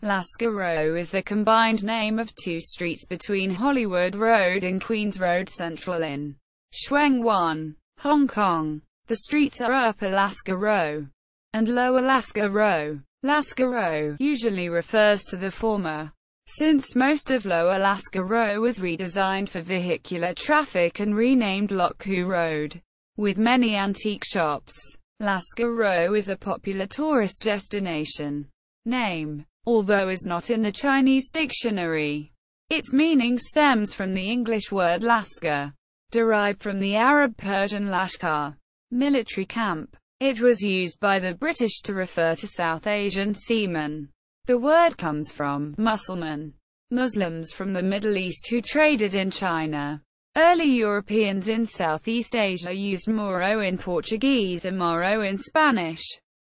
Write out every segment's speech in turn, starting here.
Lascar Row is the combined name of two streets between Hollywood Road and Queens Road Central in Sheung Wan, Hong Kong. The streets are Upper Lascar Row and Lower Lascar Row. Lascar Row usually refers to the former, since most of Lower Lascar Row was redesigned for vehicular traffic and renamed Lok Ku Road, with many antique shops. Lascar Row is a popular tourist destination name, although is not in the Chinese dictionary. Its meaning stems from the English word Lascar, derived from the Arab-Persian lashkar, military camp. It was used by the British to refer to South Asian seamen. The word comes from Muslims from the Middle East who traded in China. Early Europeans in Southeast Asia used Moro in Portuguese and Moro in Spanish,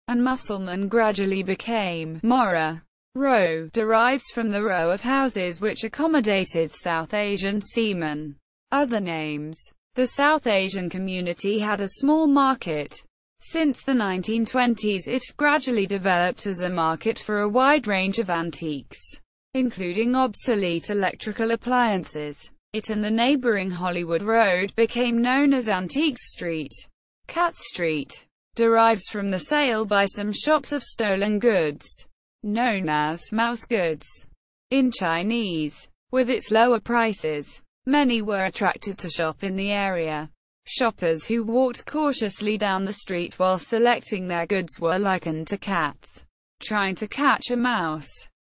and Mussulman gradually became Mora. Row derives from the row of houses which accommodated South Asian seamen. Other names. The South Asian community had a small market. Since the 1920s it gradually developed as a market for a wide range of antiques, including obsolete electrical appliances. It and the neighboring Hollywood Road became known as Antiques Street. Cat Street derives from the sale by some shops of stolen goods, known as mouse goods in Chinese. With its lower prices, many were attracted to shop in the area. Shoppers who walked cautiously down the street while selecting their goods were likened to cats trying to catch a mouse.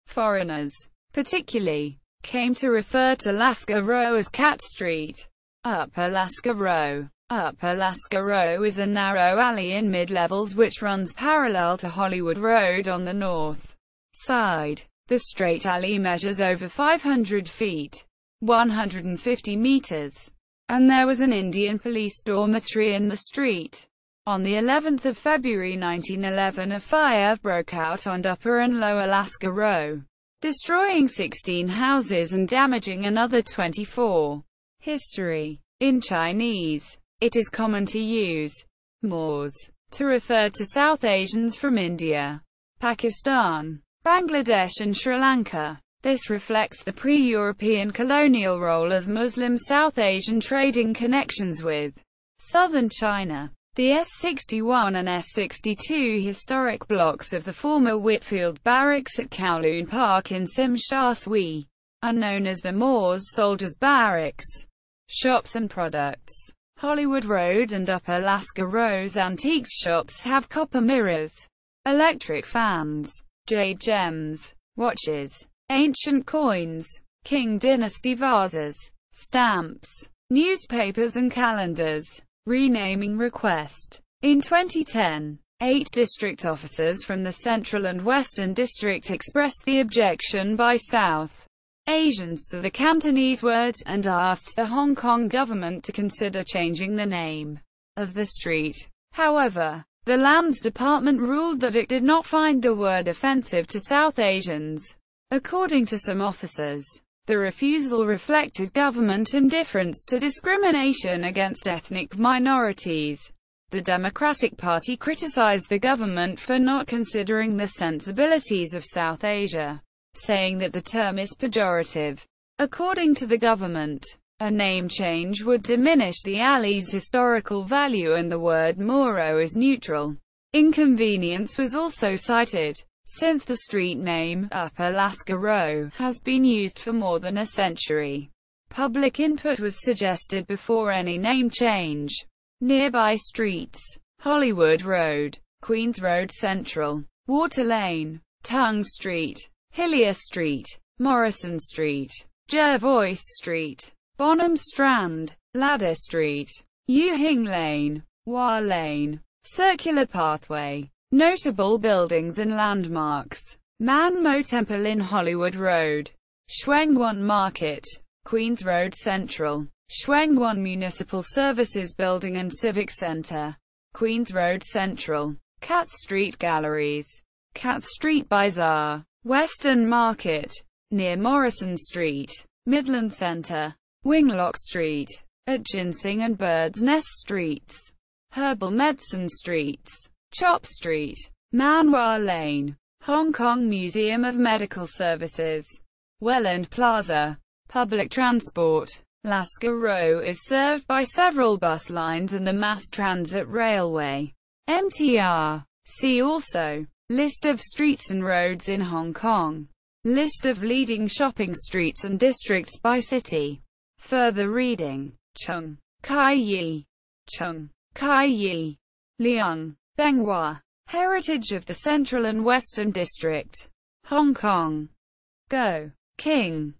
Foreigners, particularly, came to refer to Lascar Row as Cat Street. Upper Lascar Row. Upper Lascar Row is a narrow alley in mid-levels which runs parallel to Hollywood Road on the north side. The straight alley measures over 500 feet, 150 meters, and there was an Indian police dormitory in the street. On the 11th of February 1911 a fire broke out on Upper and Lower Lascar Row, destroying 16 houses and damaging another 24. History. In Chinese, it is common to use Moors to refer to South Asians from India, Pakistan, Bangladesh and Sri Lanka. This reflects the pre-European colonial role of Muslim South Asian trading connections with southern China. The S61 and S62 historic blocks of the former Whitfield Barracks at Kowloon Park in Tsim Sha Tsui are known as the Moors Soldiers Barracks. Shops and products. Hollywood Road and Upper Lascar Row's antiques shops have copper mirrors, electric fans, jade gems, watches, ancient coins, Qing dynasty vases, stamps, newspapers and calendars. Renaming request. In 2010, 8 district officers from the Central and Western District expressed the objection by South Asians to the Cantonese word, and asked the Hong Kong government to consider changing the name of the street. However, the Lands Department ruled that it did not find the word offensive to South Asians. According to some officers, the refusal reflected government indifference to discrimination against ethnic minorities. The Democratic Party criticized the government for not considering the sensibilities of South Asia, saying that the term is pejorative. According to the government, a name change would diminish the alley's historical value and the word Moro is neutral. Inconvenience was also cited, since the street name, Upper Lascar Row, has been used for more than a century. Public input was suggested before any name change. Nearby streets: Hollywood Road, Queens Road Central, Water Lane, Tung Street, Hillier Street, Morrison Street, Jervois Street, Bonham Strand, Ladder Street, Yu Hing Lane, Hua Lane. Circular pathway. Notable buildings and landmarks: Man Mo Temple in Hollywood Road, Sheung Wan Market, Queens Road Central, Sheung Wan Municipal Services Building and Civic Center, Queens Road Central, Cat Street Galleries, Cat Street Bazaar, Western Market, near Morrison Street, Midland Center, Winglock Street, at Ginseng and Bird's Nest Streets, Herbal Medicine Streets, Chop Street, Manhua Lane, Hong Kong Museum of Medical Services. Welland Plaza. Public transport. Lascar Row is served by several bus lines and the Mass Transit Railway. MTR. See also. List of streets and roads in Hong Kong. List of leading shopping streets and districts by city. Further reading. Chung Kai Yi. Chung Kai Yi. Leung Benghua. Heritage of the Central and Western District. Hong Kong. Go. King.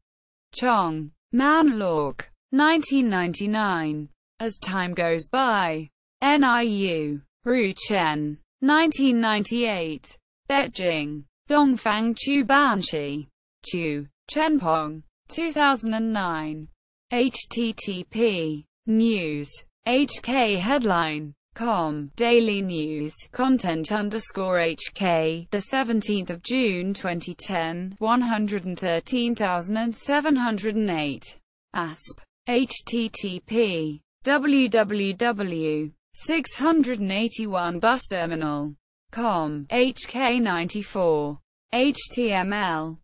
Chong. Man Lok. 1999. As Time Goes By. NIU. Ru Chen. 1998. Beijing. Dongfang Chu Banshi. Chu. Chenpong. 2009. http. News. HK Headline. Com. Daily News. Content _HK. The 17th of June 2010. 113,708. ASP. http. www.681busterminal.com. HK94. HTML.